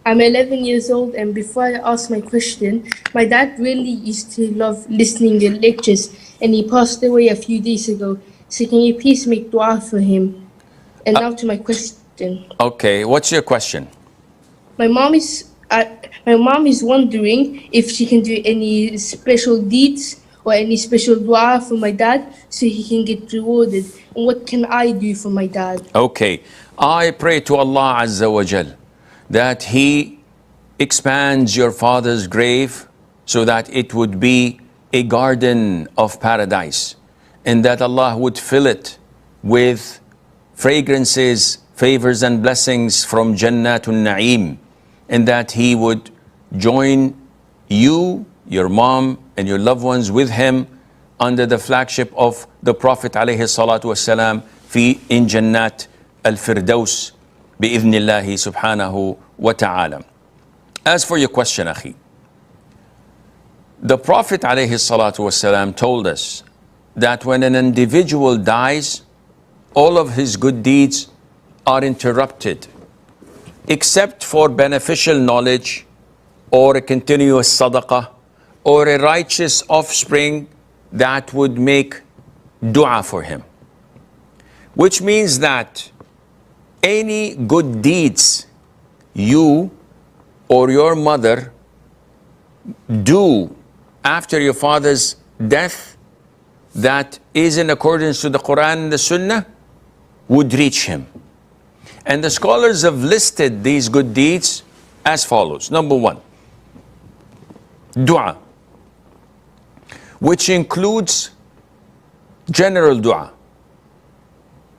I'm 11 years old, and before I ask my question, my dad really used to love listening to lectures, and he passed away a few days ago. So can you please make dua for him? And now to my question. Okay, what's your question? My mom is wondering if she can do any special deeds or any special dua for my dad so he can get rewarded. And what can I do for my dad? Okay, I pray to Allah Azza wa Jal that He expands your father's grave so that it would be a garden of paradise, and that Allah would fill it with fragrances, favors and blessings from Jannatul Na'im, and that He would join you, your mom and your loved ones with Him under the flagship of the Prophet alayhi salatu wasalam in Jannat al-Firdaus bi'idhnillahi subhanahu wa ta'ala. As for your question, akhi, the Prophet alayhi salatu wasalam told us that when an individual dies, all of his good deeds are interrupted, except for beneficial knowledge or a continuous sadaqah or a righteous offspring that would make dua for him. Which means that any good deeds you or your mother do after your father's death that is in accordance to the Qur'an and the Sunnah would reach him. And the scholars have listed these good deeds as follows. Number one, dua, which includes general dua.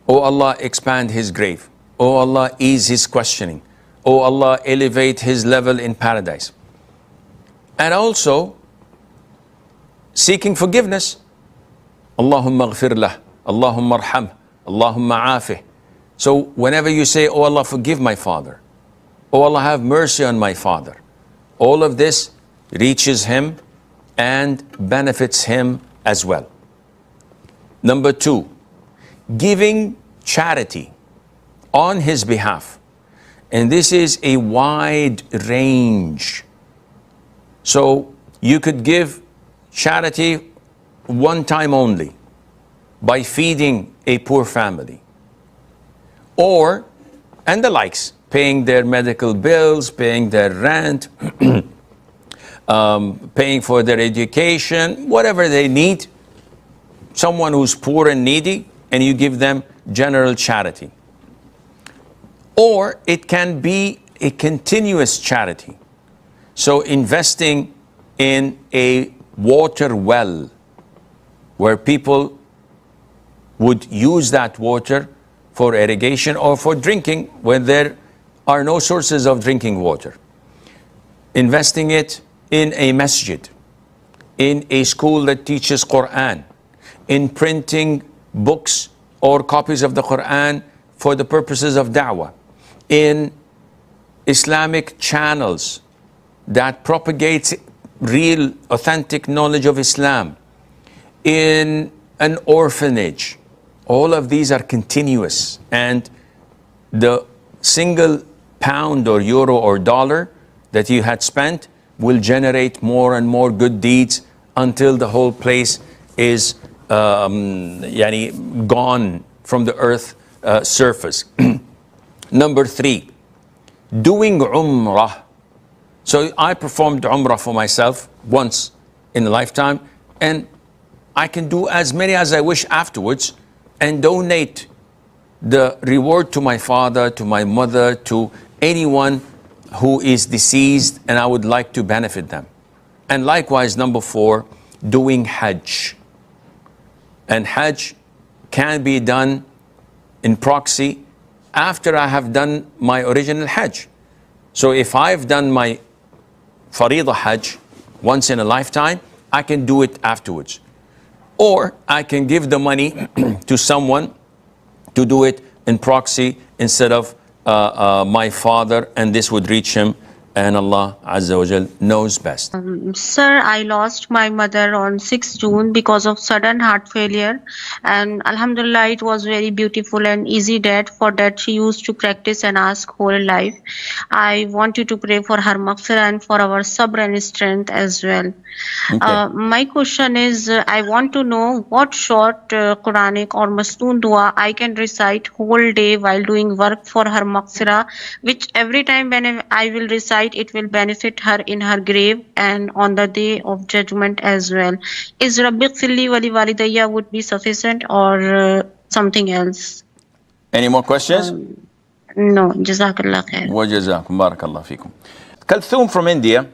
Oh Allah, expand his grave. Oh Allah, ease his questioning. Oh Allah, elevate his level in paradise. And also seeking forgiveness. Allahumma ghfir lah, Allahumma arham, Allahumma afih. So whenever you say, oh Allah, forgive my father, oh Allah, have mercy on my father, all of this reaches him and benefits him as well. Number two, giving charity on his behalf. And this is a wide range. So you could give charity one time only by feeding a poor family, or and the likes, paying their medical bills, paying their rent, paying for their education, whatever they need. Someone who's poor and needy, and you give them general charity. Or it can be a continuous charity. So investing in a water well where people would use that water for irrigation or for drinking when there are no sources of drinking water. Investing it in a masjid, in a school that teaches Qur'an, in printing books or copies of the Qur'an for the purposes of da'wah, in Islamic channels that propagates real, authentic knowledge of Islam, in an orphanage. All of these are continuous, and the single pound or euro or dollar that you had spent will generate more and more good deeds until the whole place is gone from the earth surface. Number three, doing umrah. So I performed umrah for myself once in a lifetime, and I can do as many as I wish afterwards and donate the reward to my father, to my mother, to anyone who is deceased, and I would like to benefit them. And likewise, number four, doing Hajj. And Hajj can be done in proxy after I have done my original Hajj. So if I've done my Faridah Hajj once in a lifetime, I can do it afterwards. Or I can give the money to someone to do it in proxy instead of my father, and this would reach him And Allah Azza wa Jal knows best. Sir, I lost my mother on 6th June because of sudden heart failure, and Alhamdulillah, it was very beautiful and easy death. For that, she used to practice and ask whole life. I want you to pray for her maghfirah and for our sabr and strength as well. Okay. My question is, I want to know what short Quranic or Masnoon dua I can recite whole day while doing work for her maghfirah, which every time when I will recite, it will benefit her in her grave and on the day of judgment as well. Is Rabbi Qfirli wali walidayya would be sufficient or something else? Any more questions? No, Jazakallah khair. وجزاكم بارك الله فيكم. Kalthum from India,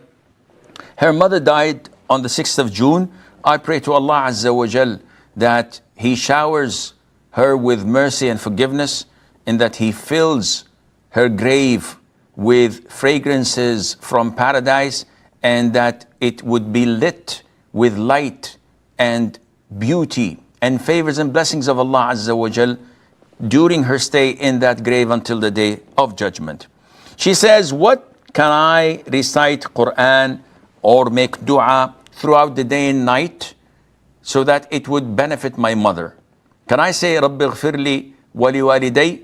her mother died on the 6th of June. I pray to Allah Azza wa Jal that He showers her with mercy and forgiveness, and that He fills her grave with fragrances from paradise, and that it would be lit with light and beauty and favors and blessings of Allah Azza wa Jal during her stay in that grave until the day of judgment. She says, what can I recite Qur'an or make dua throughout the day and night so that it would benefit my mother? Can I say, Rabbi Ghfirli wali waliday?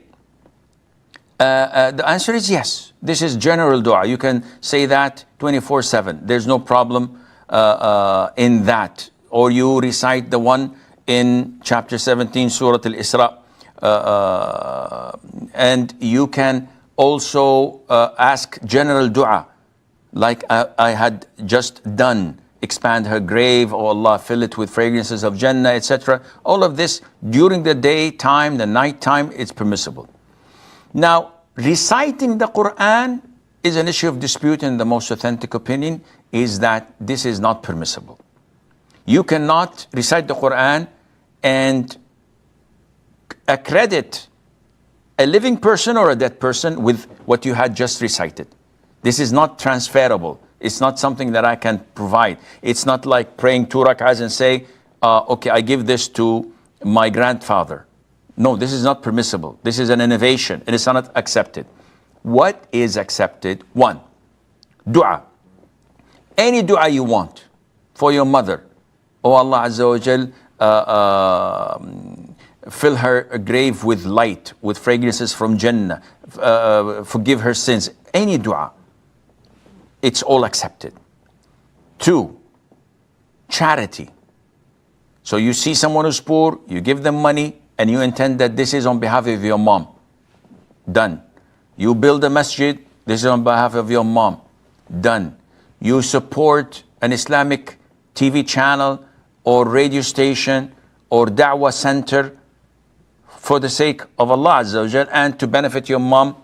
The answer is yes. This is general dua. You can say that 24/7. There's no problem in that. Or you recite the one in chapter 17, Surah Al-Isra. And you can also ask general dua, like I had just done. Expand her grave, oh Allah, fill it with fragrances of Jannah, etc. All of this during the daytime, the night time, it's permissible. Now, reciting the Quran is an issue of dispute, and the most authentic opinion is that this is not permissible. You cannot recite the Quran and accredit a living person or a dead person with what you had just recited. This is not transferable. It's not something that I can provide. It's not like praying 2 rak'ahs and say, okay, I give this to my grandfather. No, this is not permissible. This is an innovation and it's not accepted. What is accepted? 1, dua. Any dua you want for your mother. Oh Allah Azza wa Jal, fill her grave with light, with fragrances from Jannah, forgive her sins. Any dua, it's all accepted. 2, charity. So you see someone who's poor, you give them money, and you intend that this is on behalf of your mom. Done. You build a masjid, this is on behalf of your mom. Done. You support an Islamic TV channel or radio station or da'wah center for the sake of Allah Azza wa Jal and to benefit your mom.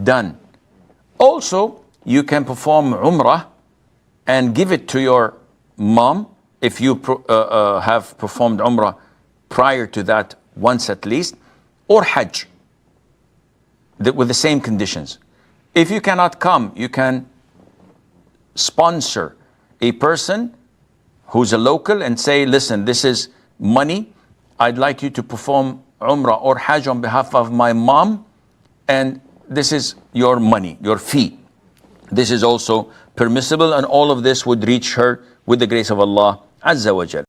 Done. Also, you can perform umrah and give it to your mom if you have performed umrah prior to that once at least, or hajj with the same conditions. If you cannot come, you can sponsor a person who's a local and say, listen, this is money. I'd like you to perform umrah or hajj on behalf of my mom, and this is your money, your fee. This is also permissible, and all of this would reach her with the grace of Allah Azza wa Jal.